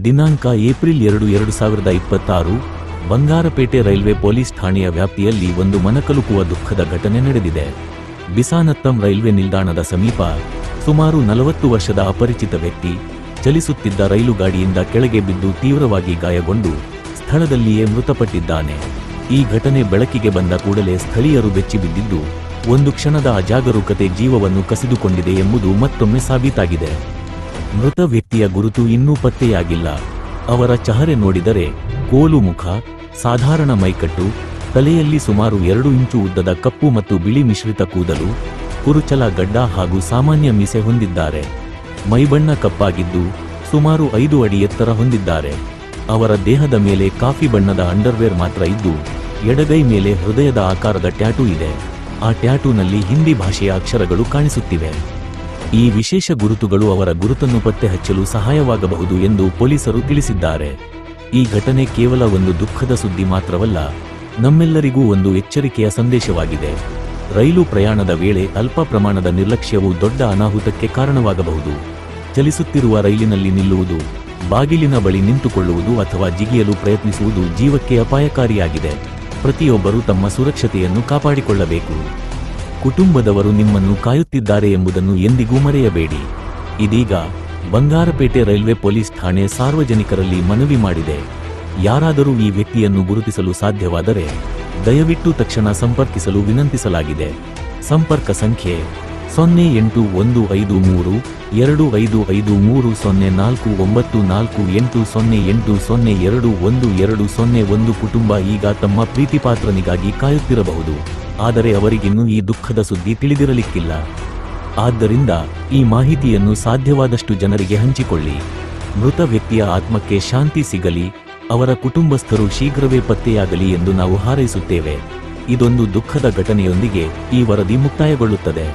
ದಿನಾಂಕ April 2, 2026 Bangarpet railway police ಠಾಣೆಯ ವ್ಯಾಪ್ತಿಯಲ್ಲಿ ಒಂದು ಮನಕಲುಕುವ ದುಃಖದ ಘಟನೆ ನಡೆದಿದೆ. ಬಿಸಾನತ್ತಂ ರೈಲ್ವೆ ನಿಲ್ದಾಣದ ಸಮೀಪ ಸುಮಾರು 40 ವರ್ಷದ ಅಪರಿಚಿತ ವ್ಯಕ್ತಿ ಚಲಿಸುತ್ತಿದ್ದ ರೈಲು ಗಾಡಿಯಿಂದ ಕೆಳಗೆ ಬಿದ್ದು ತೀವ್ರವಾಗಿ ಗಾಯಗೊಂಡು ಸ್ಥಳದಲ್ಲಿಯೇ ಮೃತಪಟ್ಟಿದ್ದಾನೆ. ಈ ಘಟನೆ ಬೆಳಕಿಗೆ ಬಂದ ಕೂಡಲೇ ಸ್ಥಳೀಯರು ಬೆಚ್ಚಿಬಿದ್ದಿದ್ದು, ಒಂದು ಕ್ಷಣದ ಅಜಾಗರೂಕತೆ ಜೀವವನ್ನು ಕಸಿದುಕೊಂಡಿದೆ ಎಂಬುದು ಮತ್ತೊಮ್ಮೆ ಸಾಬೀತಾಗಿದೆ. ಮೃತ ವ್ಯಕ್ತಿಯ ಗುರುತು ಇನ್ನೂ ಪತ್ತೆಯಾಗಿಲ್ಲ. ಅವರ ಚಹರೆ ನೋಡಿದರೆ ಕೋಲು ಮುಖ, ಸಾಧಾರಣ ಮೈಕಟ್ಟು, ತಲೆಯಲ್ಲಿ ಸುಮಾರು 2 ಇಂಚು ಉದ್ದದ ಕಪ್ಪು ಮತ್ತು ಬಿಳಿ ಮಿಶ್ರಿತ ಕೂದಲು, ಕುರುಚಲ ಗಡ್ಡ ಹಾಗೂ ಸಾಮಾನ್ಯ ಮೀಸೆ ಹೊಂದಿದ್ದಾರೆ. ಮೈಬಣ್ಣ ಕಪ್ಪಾಗಿದ್ದು ಸುಮಾರು 5 ಅಡಿ ಎತ್ತರ ಹೊಂದಿದ್ದಾರೆ. ಅವರ ದೇಹದ ಮೇಲೆ ಕಾಫಿ ಬಣ್ಣದ ಅಂಡರ್ವೇರ್ ಮಾತ್ರ ಇದ್ದು, ಎಡಗೈ ಮೇಲೆ ಹೃದಯದ ಆಕಾರದ ಟ್ಯಾಟೂ ಇದೆ. ಆ ಟ್ಯಾಟೂನಲ್ಲಿ ಹಿಂದಿ ಭಾಷೆಯ ಅಕ್ಷರಗಳು ಕಾಣಿಸುತ್ತಿವೆ. ಈ ವಿಶೇಷ ಗುರುತುಗಳು ಅವರ ಗುರುತನ್ನು ಪತ್ತೆ ಹಚ್ಚಲು ಸಹಾಯವಾಗಬಹುದು ಎಂದು ಪೊಲೀಸರು ತಿಳಿಸಿದ್ದಾರೆ. ಈ ಘಟನೆ ಕೇವಲ ಒಂದು ದುಃಖದ ಸುದ್ದಿ ಮಾತ್ರವಲ್ಲ, ನಮ್ಮೆಲ್ಲರಿಗೂ ಒಂದು ಎಚ್ಚರಿಕೆಯ ಸಂದೇಶವಾಗಿದೆ. ರೈಲು ಪ್ರಯಾಣದ ವೇಳೆ ಅಲ್ಪ ಪ್ರಮಾಣದ ನಿರ್ಲಕ್ಷ್ಯವು ದೊಡ್ಡ ಅನಾಹುತಕ್ಕೆ ಕಾರಣವಾಗಬಹುದು. ಚಲಿಸುತ್ತಿರುವ ರೈಲಿನಲ್ಲಿ ನಿಲ್ಲುವುದು, ಬಾಗಿಲಿನ ಬಳಿ ನಿಂತುಕೊಳ್ಳುವುದು ಅಥವಾ ಜಿಗಿಯಲು ಪ್ರಯತ್ನಿಸುವುದು ಜೀವಕ್ಕೆ ಅಪಾಯಕಾರಿಯಾಗಿದೆ. ಪ್ರತಿಯೊಬ್ಬರೂ ತಮ್ಮ ಸುರಕ್ಷತೆಯನ್ನು ಕಾಪಾಡಿಕೊಳ್ಳಬೇಕು. ಕುಟುಂಬದವರು ನಿಮ್ಮನ್ನು ಕಾಯುತ್ತಿದ್ದಾರೆ ಎಂಬುದನ್ನು ಎಂದಿಗೂ ಮರೆಯಬೇಡಿ. ಇದೀಗ ಬಂಗಾರಪೇಟೆ ರೈಲ್ವೆ ಪೊಲೀಸ್ ಠಾಣೆ ಸಾರ್ವಜನಿಕರಲ್ಲಿ ಮನವಿ ಮಾಡಿದೆ. ಯಾರಾದರೂ ಈ ವ್ಯಕ್ತಿಯನ್ನು ಗುರುತಿಸಲು ಸಾಧ್ಯವಾದರೆ ದಯವಿಟ್ಟು ತಕ್ಷಣ ಸಂಪರ್ಕಿಸಲು ವಿನಂತಿಸಲಾಗಿದೆ. ಸಂಪರ್ಕ ಸಂಖ್ಯೆ 0815325349480802021 ಕುಟುಂಬ ಈಗ ತಮ್ಮ ಪ್ರೀತಿಪಾತ್ರನಿಗಾಗಿ ಕಾಯುತ್ತಿರಬಹುದು, ಆದರೆ ಅವರಿಗಿನ್ನೂ ಈ ದುಃಖದ ಸುದ್ದಿ ತಿಳಿದಿರಲಿಕ್ಕಿಲ್ಲ. ಆದ್ದರಿಂದ ಈ ಮಾಹಿತಿಯನ್ನು ಸಾಧ್ಯವಾದಷ್ಟು ಜನರಿಗೆ ಹಂಚಿಕೊಳ್ಳಿ. ಮೃತ ವ್ಯಕ್ತಿಯ ಆತ್ಮಕ್ಕೆ ಶಾಂತಿ ಸಿಗಲಿ, ಅವರ ಕುಟುಂಬಸ್ಥರು ಶೀಘ್ರವೇ ಪತ್ತೆಯಾಗಲಿ ಎಂದು ನಾವು ಹಾರೈಸುತ್ತೇವೆ. ಇದೊಂದು ದುಃಖದ ಘಟನೆಯೊಂದಿಗೆ ಈ ವರದಿ ಮುಕ್ತಾಯಗೊಳ್ಳುತ್ತದೆ.